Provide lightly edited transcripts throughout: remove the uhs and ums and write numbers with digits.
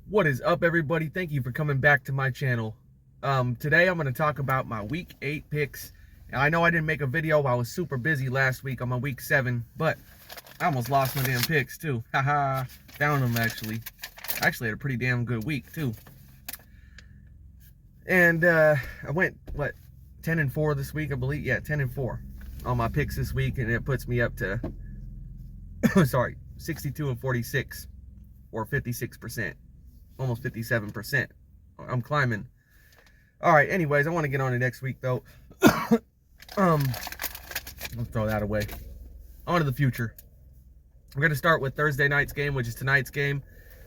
What is up, everybody? Thank you for coming back to my channel. Today I'm going to talk about my week 8 picks. And I know I didn't make a video. I was super busy last week on my week 7, but I almost lost my damn picks too. Haha, found them actually. I actually had a pretty damn good week too. And I went, 10-4 this week, I believe. Yeah, 10-4 on my picks this week, and it puts me up to, 62-46, or 56%. Almost 57%. I'm climbing. All right, anyways, I want to get on to next week though. I'll throw that away. On to the future. We're going to start with Thursday night's game, which is tonight's game.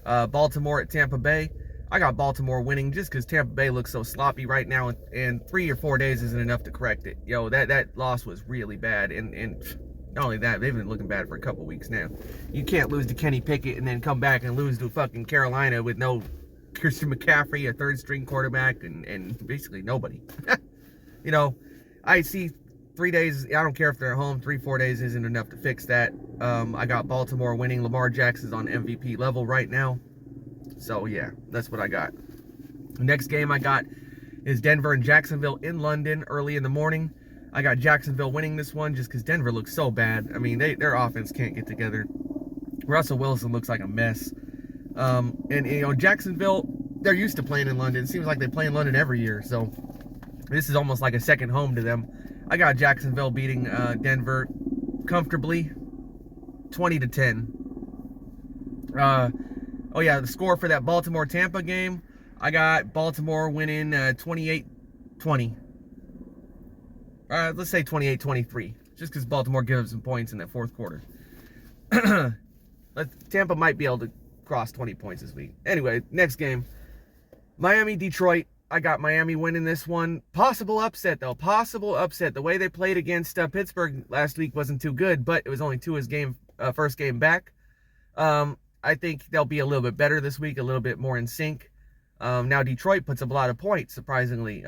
Baltimore at Tampa Bay. I got Baltimore winning just because Tampa Bay looks so sloppy right now, and 3 or 4 days isn't enough to correct it. Yo, that loss was really bad, and not only that, they've been looking bad for a couple weeks now. You can't lose to Kenny Pickett and then come back and lose to fucking Carolina with no Christian McCaffrey, a third-string quarterback, and basically nobody. You know, I see 3 days, I don't care if they're at home, 3-4 days isn't enough to fix that. I got Baltimore winning. Lamar Jackson's on MVP level right now. So, yeah, that's what I got. The next game I got is Denver and Jacksonville in London early in the morning. I got Jacksonville winning this one just because Denver looks so bad. I mean, their offense can't get together. Russell Wilson looks like a mess. And, you know, Jacksonville, they're used to playing in London. It seems like they play in London every year. So this is almost like a second home to them. I got Jacksonville beating Denver comfortably, 20-10. Oh, yeah, the score for that Baltimore-Tampa game, I got Baltimore winning 28-20. Let's say 28-23, just because Baltimore gives some points in that fourth quarter. Tampa might be able to cross 20 points this week. Anyway, next game, Miami-Detroit. I got Miami winning this one. Possible upset, though. Possible upset. The way they played against Pittsburgh last week wasn't too good, but it was only his first game back. I think they'll be a little bit better this week, a little bit more in sync. Now, Detroit puts up a lot of points, surprisingly,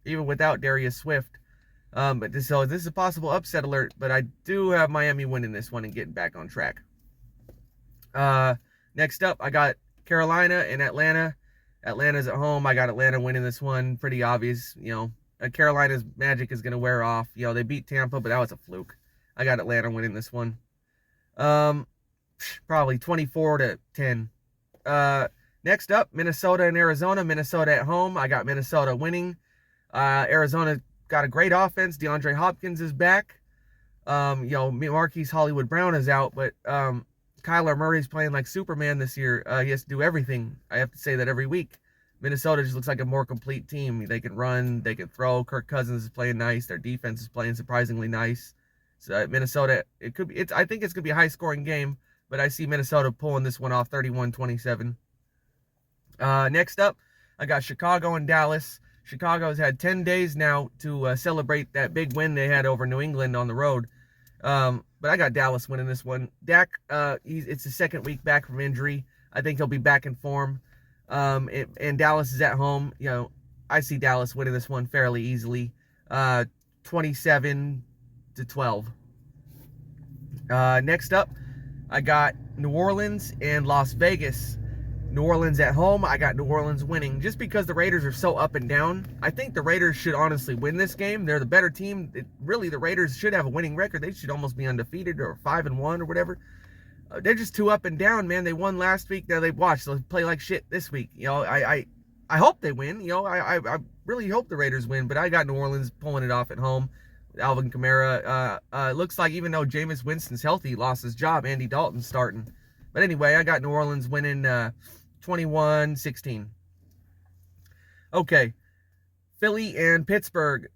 even without Darius Swift. But this is a possible upset alert, but I do have Miami winning this one and getting back on track. Next up, I got Carolina and Atlanta. Atlanta's at home. I got Atlanta winning this one. Pretty obvious, you know. Carolina's magic is going to wear off. You know, they beat Tampa, but that was a fluke. I got Atlanta winning this one. Probably 24-10. Next up, Minnesota and Arizona. Minnesota at home. I got Minnesota winning. Arizona got a great offense. DeAndre Hopkins is back. You know, Marquise Hollywood Brown is out, but Kyler Murray's playing like Superman this year. He has to do everything. I have to say that every week. Minnesota just looks like a more complete team. They can run, they can throw. Kirk Cousins is playing nice. Their defense is playing surprisingly nice. So Minnesota, I think it's gonna be a high-scoring game, but I see Minnesota pulling this one off 31-27. Next up, I got Chicago and Dallas. Chicago's had 10 days now to celebrate that big win they had over New England on the road. But I got Dallas winning this one. Dak, it's his second week back from injury. I think he'll be back in form. And Dallas is at home. You know, I see Dallas winning this one fairly easily. 27-12. Next up, I got New Orleans and Las Vegas. New Orleans at home, I got New Orleans winning. Just because the Raiders are so up and down, I think the Raiders should honestly win this game. They're the better team. Really, the Raiders should have a winning record. They should almost be undefeated or 5-1 or whatever. They're just too up and down, man. They won last week. Now they've watched. They'll play like shit this week. You know, I hope they win. You know, I really hope the Raiders win, but I got New Orleans pulling it off at home. Alvin Kamara. It looks like even though Jameis Winston's healthy, he lost his job. Andy Dalton's starting. But anyway, I got New Orleans winning 21-16. Okay. Philly and Pittsburgh.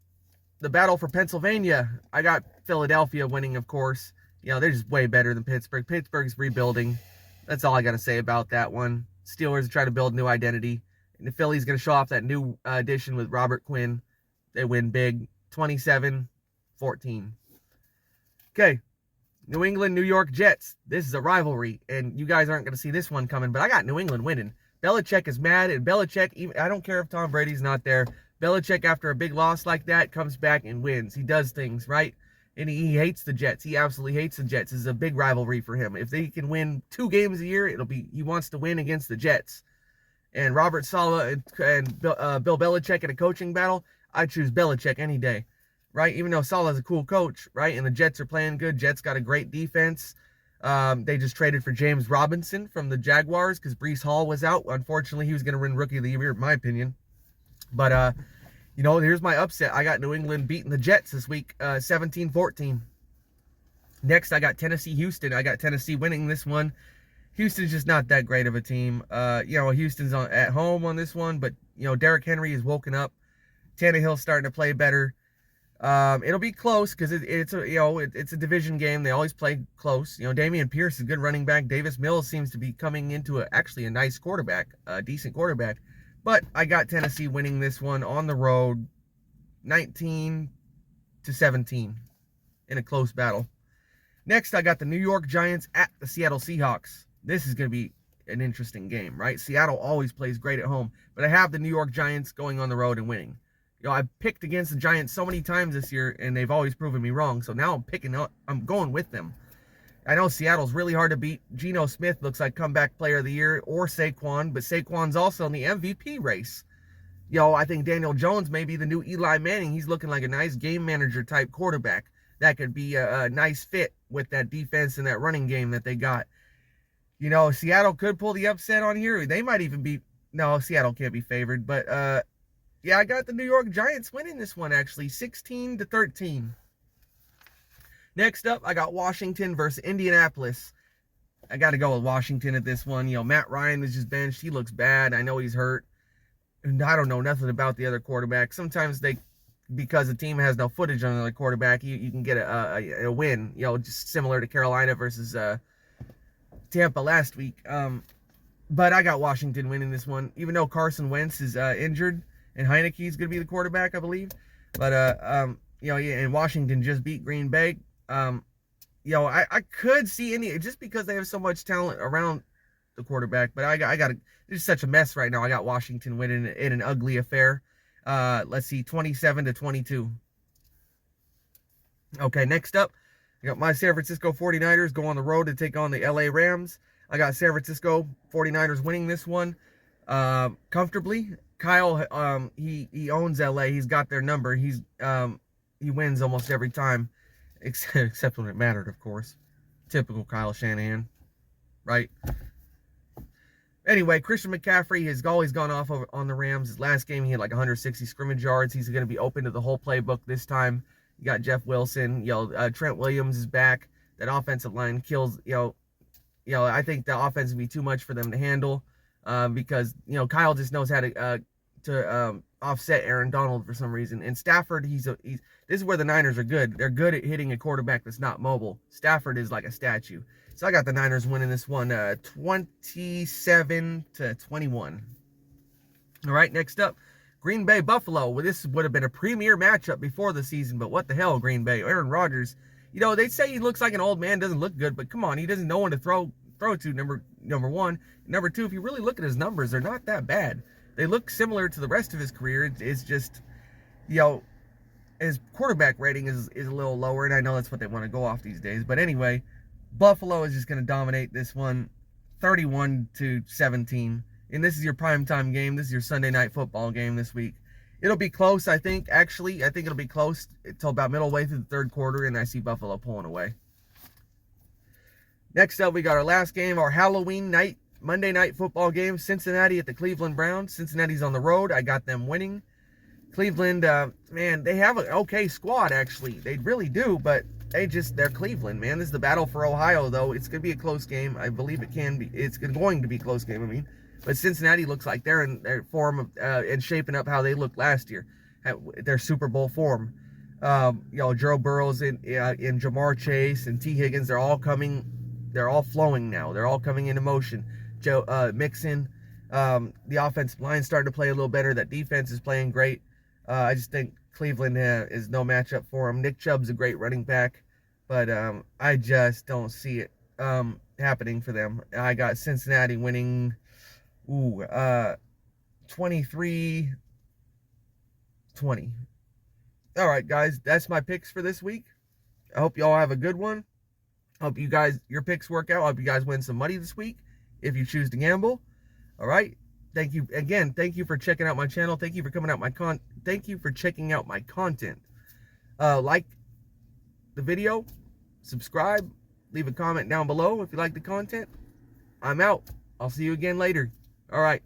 The battle for Pennsylvania. I got Philadelphia winning, of course. You know, they're just way better than Pittsburgh. Pittsburgh's rebuilding. That's all I got to say about that one. Steelers are trying to build a new identity. And the Philly's going to show off that new addition with Robert Quinn. They win big. 27-14. Okay. New England, New York Jets. This is a rivalry, and you guys aren't going to see this one coming, but I got New England winning. Belichick is mad, and Belichick, I don't care if Tom Brady's not there. Belichick, after a big loss like that, comes back and wins. He does things, right? And he hates the Jets. He absolutely hates the Jets. This is a big rivalry for him. If they can win 2 games a year, he wants to win against the Jets. and Robert Saleh and Bill Belichick in a coaching battle, I'd choose Belichick any day, right? Even though Saleh's a cool coach, right? And the Jets are playing good. Jets got a great defense. They just traded for James Robinson from the Jaguars because Breece Hall was out. Unfortunately, he was going to win Rookie of the Year, in my opinion. But, here's my upset. I got New England beating the Jets this week, 17-14. Next, I got Tennessee-Houston. I got Tennessee winning this one. Houston's just not that great of a team. Houston's at home on this one, but, Derrick Henry is woken up. Tannehill's starting to play better. It'll be close because it's a division game. They always play close. Dameon Pierce is a good running back. Davis Mills seems to be coming into actually a nice quarterback, a decent quarterback. But I got Tennessee winning this one on the road, 19-17 in a close battle. Next, I got the New York Giants at the Seattle Seahawks. This is going to be an interesting game, right? Seattle always plays great at home, but I have the New York Giants going on the road and winning. I've picked against the Giants so many times this year, and they've always proven me wrong. So now I'm going with them. I know Seattle's really hard to beat. Geno Smith looks like comeback player of the year, or Saquon, but Saquon's also in the MVP race. I think Daniel Jones may be the new Eli Manning. He's looking like a nice game manager type quarterback that could be a nice fit with that defense and that running game that they got. Seattle could pull the upset on here. They might even be, no, Seattle can't be favored, but I got the New York Giants winning this one, actually, 16-13. Next up, I got Washington versus Indianapolis. I got to go with Washington at this one. Matt Ryan is just benched. He looks bad. I know he's hurt. And I don't know nothing about the other quarterback. Sometimes because the team has no footage on the quarterback, you can get a win, just similar to Carolina versus Tampa last week. But I got Washington winning this one, even though Carson Wentz is injured. And Heineke's going to be the quarterback, I believe. But, and Washington just beat Green Bay. I could see just because they have so much talent around the quarterback. But it's such a mess right now. I got Washington winning in an ugly affair. Let's see, 27-22. Okay, next up, I got my San Francisco 49ers go on the road to take on the LA Rams. I got San Francisco 49ers winning this one comfortably. Kyle, he owns LA. He's got their number. He wins almost every time, except when it mattered, of course. Typical Kyle Shanahan, right? Anyway, Christian McCaffrey has always gone off on the Rams. His last game, he had like 160 scrimmage yards. He's going to be open to the whole playbook this time. You got Jeff Wilson. Trent Williams is back. That offensive line kills. I think the offense would be too much for them to handle. Because Kyle just knows how to offset Aaron Donald for some reason. And Stafford, this is where the Niners are good. They're good at hitting a quarterback that's not mobile. Stafford is like a statue. So I got the Niners winning this one 27-21. All right, next up, Green Bay Buffalo. Well, this would have been a premier matchup before the season, but what the hell, Green Bay? Aaron Rodgers, they say he looks like an old man, doesn't look good, but come on, he doesn't know when to throw to, number one. Number two, if you really look at his numbers, they're not that bad. They look similar to the rest of his career. It's just, his quarterback rating is a little lower, and I know that's what they want to go off these days. But anyway, Buffalo is just going to dominate this one, 31-17. And this is your primetime game. This is your Sunday night football game this week. It'll be close, I think. Actually, I think it'll be close until about middle way through the third quarter, and I see Buffalo pulling away. Next up, we got our last game, our Halloween night, Monday night football game. Cincinnati at the Cleveland Browns. Cincinnati's on the road. I got them winning. Cleveland, man, they have an okay squad, actually. They really do, but they're Cleveland, man. This is the battle for Ohio, though. It's going to be a close game. I believe it can be. It's going to be a close game, But Cincinnati looks like they're in their form and shaping up how they looked last year. Their Super Bowl form. Joe Burrows and Jamar Chase and T. Higgins, they're all coming. They're all flowing now. They're all coming into motion. Mixon, the offensive line starting to play a little better. That defense is playing great. I just think Cleveland is no matchup for them. Nick Chubb's a great running back, but I just don't see it happening for them. I got Cincinnati winning 23-20. All right, guys, that's my picks for this week. I hope y'all have a good one. Hope your picks work out. Hope you guys win some money this week if you choose to gamble. All right. Thank you again. Thank you for checking out my channel. Thank you for coming out thank you for checking out my content. Like the video, subscribe, leave a comment down below if you like the content. I'm out. I'll see you again later. All right.